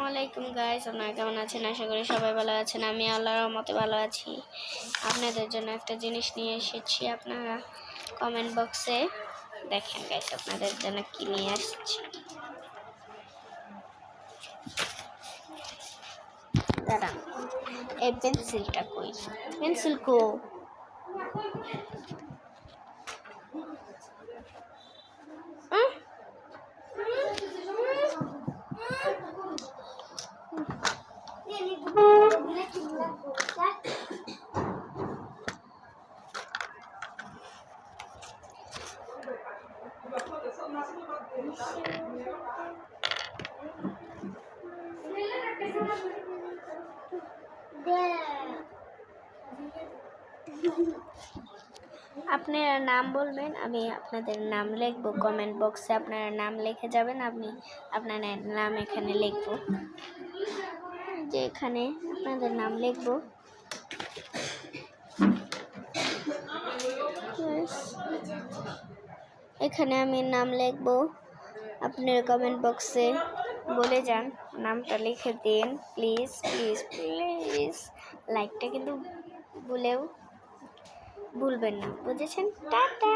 আলাইকুম গাইস, আপনারা কেমন আছেন? আশা করি সবাই ভালো আছেন। আমি আল্লাহর রহমতে ভালো আছি। আপনাদের জন্য একটা জিনিস নিয়ে এসেছি। আপনারা কমেন্ট বক্সে দেখেন গাইস, আপনাদের জন্য কি নিয়ে আসছি। দাঁড়ান, এই পেন্সিলটা কই? পেন্সিল কো? আপনারা নাম বলবেন, আমি আপনাদের নাম লিখবো। কমেন্ট বক্সে আপনারা নাম লিখে যাবেন। আমি আপনাদের নাম এখানে লিখবো, যে এখানে আপনাদের নাম লিখবো। এখানে আমি নাম লিখবো। আপনার কমেন্ট বক্সে বলে যান, নামটা লিখে দিন প্লিজ প্লিজ প্লিজ। লাইকটা কিন্তু ভুলবেন না, বুঝেছেন? টাটা।